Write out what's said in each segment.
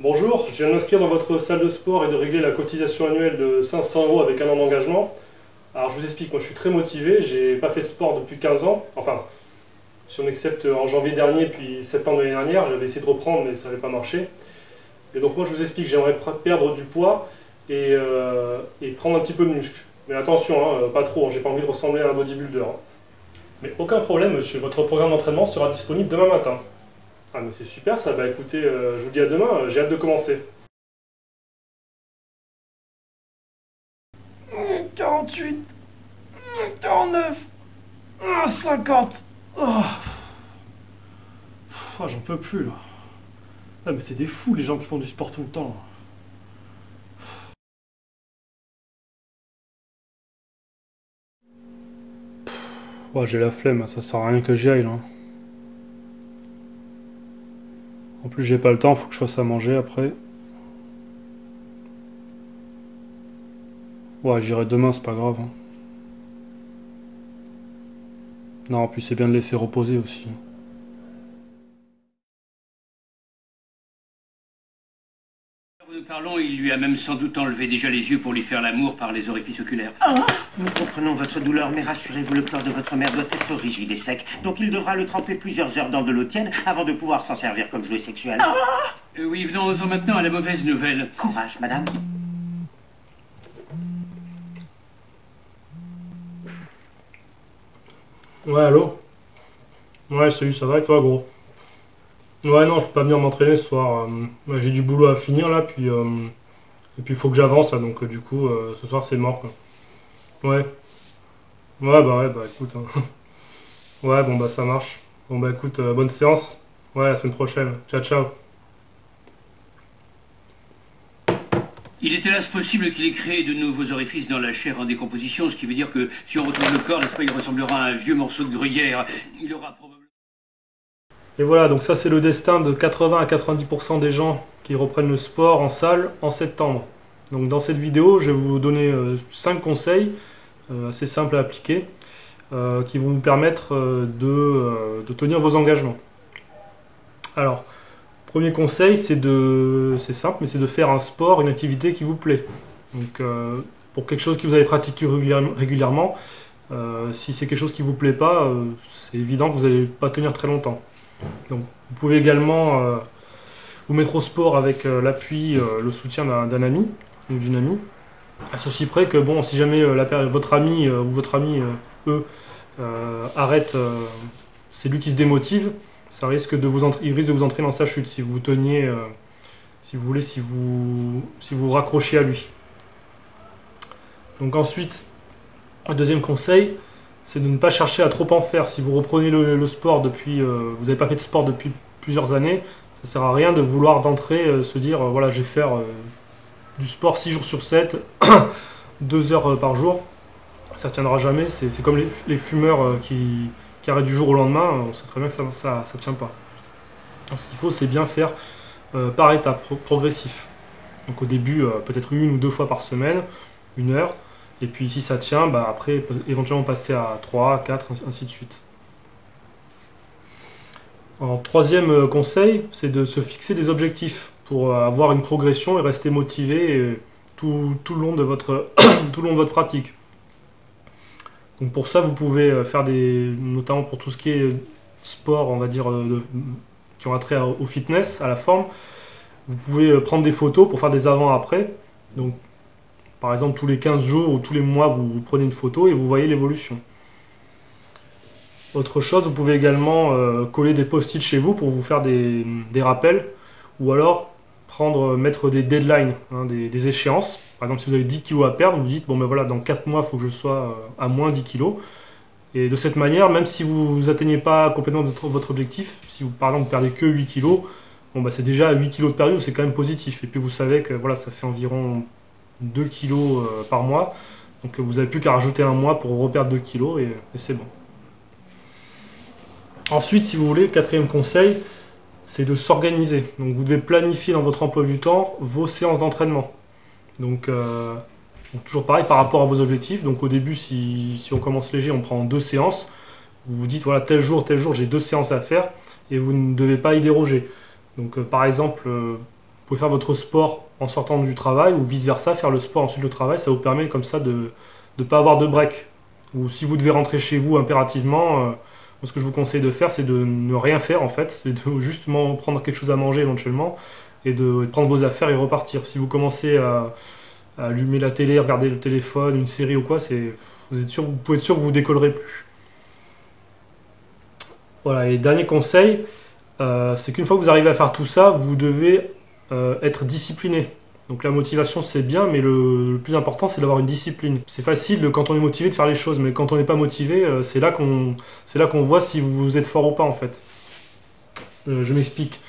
Bonjour, je viens de m'inscrire dans votre salle de sport et de régler la cotisation annuelle de 500 € avec un an d'engagement. Alors je vous explique, moi je suis très motivé, j'ai pas fait de sport depuis 15 ans, enfin si on accepte en janvier dernier puis septembre de l'année dernière, j'avais essayé de reprendre mais ça n'avait pas marché. Et donc moi je vous explique, j'aimerais perdre du poids et prendre un petit peu de muscle. Mais attention, pas trop, j'ai pas envie de ressembler à un bodybuilder. Mais aucun problème monsieur, votre programme d'entraînement sera disponible demain matin. Ah mais c'est super ça, bah écoutez, je vous dis à demain, j'ai hâte de commencer. 48, 49, 50. Oh, j'en peux plus là. Ah, mais c'est des fous les gens qui font du sport tout le temps. Ouais, j'ai la flemme, ça sert à rien que j'y aille là. En plus, j'ai pas le temps, faut que je fasse à manger après. Ouais, j'irai demain, c'est pas grave. Non, en plus, c'est bien de laisser reposer aussi. Nous parlons, il lui a même sans doute enlevé déjà les yeux pour lui faire l'amour par les orifices oculaires. Nous comprenons votre douleur, mais rassurez-vous, le corps de votre mère doit être rigide et sec. Donc il devra le tremper plusieurs heures dans de l'eau tiède avant de pouvoir s'en servir comme jouet sexuel. Oui, venons-en maintenant à la mauvaise nouvelle. Courage, madame. Ouais, allô? Ouais, salut, ça va et toi, gros? Ouais, non, je peux pas venir m'entraîner ce soir. Ouais, j'ai du boulot à finir là, et puis il faut que j'avance là, donc du coup, ce soir c'est mort quoi. Ouais, ouais, bah écoute. Ouais, bon bah ça marche. Bon bah écoute, bonne séance. Ouais, à la semaine prochaine. Ciao, ciao. Il est hélas possible qu'il ait créé de nouveaux orifices dans la chair en décomposition, ce qui veut dire que si on retrouve le corps, n'est-ce pas, il ressemblera à un vieux morceau de gruyère. Il aura probablement... Et voilà, donc ça c'est le destin de 80 à 90% des gens qui reprennent le sport en salle en septembre. Donc dans cette vidéo, je vais vous donner 5 conseils assez simples à appliquer qui vont vous permettre de tenir vos engagements. Alors, premier conseil, c'est simple, mais c'est de faire un sport, une activité qui vous plaît. Donc pour quelque chose que vous avez pratiqué régulièrement, si c'est quelque chose qui vous plaît pas, c'est évident que vous n'allez pas tenir très longtemps. Donc, vous pouvez également vous mettre au sport avec l'appui, le soutien d'un ami ou d'une amie. À ceci près que, bon, si jamais votre ami ou votre ami, eux, arrête, c'est lui qui se démotive, ça risque de il risque de vous entraîner dans sa chute si vous teniez, si vous voulez, si vous raccrochez à lui. Donc ensuite, le deuxième conseil, c'est de ne pas chercher à trop en faire. Si vous reprenez le sport depuis, vous n'avez pas fait de sport depuis plusieurs années, ça ne sert à rien de vouloir d'entrée se dire, voilà, je vais faire du sport 6 jours sur 7, 2 heures par jour. Ça ne tiendra jamais. C'est comme les fumeurs qui arrêtent du jour au lendemain. On sait très bien que ça ne tient pas. Donc, ce qu'il faut, c'est bien faire par étapes, progressif. Donc au début, peut-être 1 ou 2 fois par semaine, 1 heure. Et puis si ça tient, bah, après éventuellement passer à 3, 4, ainsi de suite. Alors, troisième conseil, c'est de se fixer des objectifs pour avoir une progression et rester motivé tout le long de votre, tout le long de votre pratique. Donc pour ça, vous pouvez faire notamment pour tout ce qui est sport, on va dire, qui ont attrait au fitness, à la forme, vous pouvez prendre des photos pour faire des avant-après. Donc par exemple, tous les 15 jours ou tous les mois, vous prenez une photo et vous voyez l'évolution. Autre chose, vous pouvez également coller des post-it chez vous pour vous faire des rappels, ou alors mettre des deadlines, des échéances. Par exemple, si vous avez 10 kg à perdre, vous dites, bon ben voilà, dans 4 mois, il faut que je sois à moins 10 kg. Et de cette manière, même si vous n'atteignez pas complètement votre objectif, si vous, par exemple, vous perdez que 8 kg, bon, bah, c'est déjà 8 kg de perdu, c'est quand même positif. Et puis vous savez que voilà, ça fait environ 2 kilos par mois. Donc vous n'avez plus qu'à rajouter un mois pour reperdre 2 kilos et c'est bon. Ensuite, si vous voulez, quatrième conseil, c'est de s'organiser. Donc vous devez planifier dans votre emploi du temps vos séances d'entraînement. Donc toujours pareil par rapport à vos objectifs. Donc au début, si on commence léger, on prend 2 séances. Vous vous dites, voilà, tel jour, j'ai 2 séances à faire et vous ne devez pas y déroger. Donc par exemple, pouvez faire votre sport en sortant du travail ou vice-versa, faire le sport ensuite le travail, ça vous permet comme ça de ne pas avoir de break. Ou si vous devez rentrer chez vous impérativement, ce que je vous conseille de faire, c'est de ne rien faire en fait, c'est de justement prendre quelque chose à manger éventuellement et de prendre vos affaires et repartir. Si vous commencez à allumer la télé, regarder le téléphone, une série ou quoi, vous pouvez être sûr que vous décollerez plus. Voilà, et dernier conseil, c'est qu'une fois que vous arrivez à faire tout ça, vous devez être discipliné. Donc la motivation c'est bien, mais le plus important c'est d'avoir une discipline. C'est facile quand on est motivé de faire les choses, mais quand on n'est pas motivé, c'est là qu'on voit si vous êtes fort ou pas en fait. Je m'explique.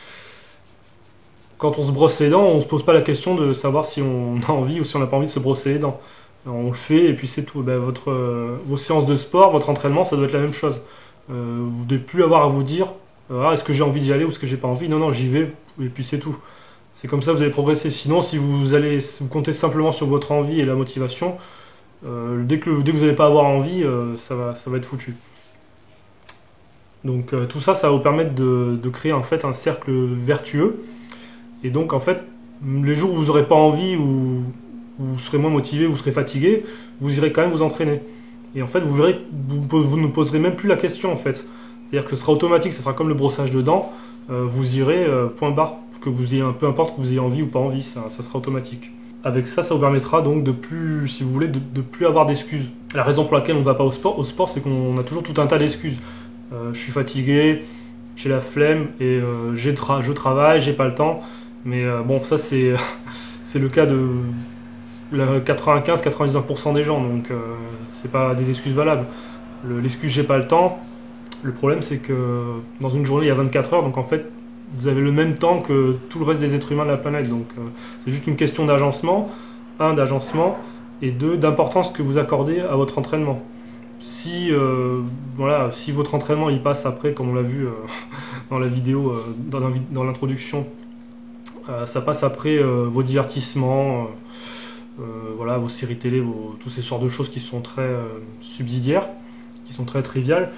Quand on se brosse les dents, on ne se pose pas la question de savoir si on a envie ou si on n'a pas envie de se brosser les dents. On le fait et puis c'est tout. Ben, vos séances de sport, votre entraînement, ça doit être la même chose. Vous ne devez plus avoir à vous dire est-ce que j'ai envie d'y aller ou est-ce que j'ai pas envie. Non, j'y vais et puis c'est tout. C'est comme ça que vous allez progresser. Sinon, si vous comptez simplement sur votre envie et la motivation, dès que vous n'allez pas avoir envie, ça va être foutu. Donc tout ça, ça va vous permettre de créer en fait un cercle vertueux. Et donc en fait, les jours où vous n'aurez pas envie ou vous serez moins motivé, vous serez fatigué, vous irez quand même vous entraîner. Et en fait, vous verrez que vous ne poserez même plus la question en fait. C'est-à-dire que ce sera automatique, ce sera comme le brossage de dents. Vous irez point barre. Que vous ayez peu importe que vous ayez envie ou pas envie, ça sera automatique. Avec ça, ça vous permettra donc de plus, si vous voulez, de plus avoir d'excuses. La raison pour laquelle on ne va pas au sport, c'est qu'on a toujours tout un tas d'excuses. Je suis fatigué, j'ai la flemme et je travaille, j'ai pas le temps. Mais bon, ça c'est c'est le cas de 95-99% des gens, donc c'est pas des excuses valables. L'excuse j'ai pas le temps, le problème c'est que dans une journée il y a 24 heures, donc en fait vous avez le même temps que tout le reste des êtres humains de la planète. Donc c'est juste une question d'agencement, d'agencement, et d'importance que vous accordez à votre entraînement. Si votre entraînement il passe après, comme on l'a vu dans la vidéo, dans l'introduction, ça passe après vos divertissements, vos séries télé, tous ces sortes de choses qui sont très subsidiaires, qui sont très triviales,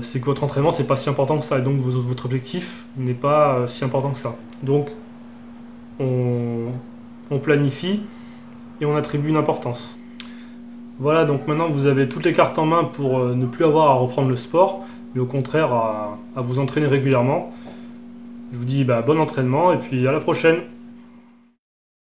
c'est que votre entraînement c'est pas si important que ça, et donc votre objectif n'est pas si important que ça. Donc on planifie et on attribue une importance. Voilà, donc maintenant vous avez toutes les cartes en main pour ne plus avoir à reprendre le sport, mais au contraire à vous entraîner régulièrement. Je vous dis bon entraînement et puis à la prochaine.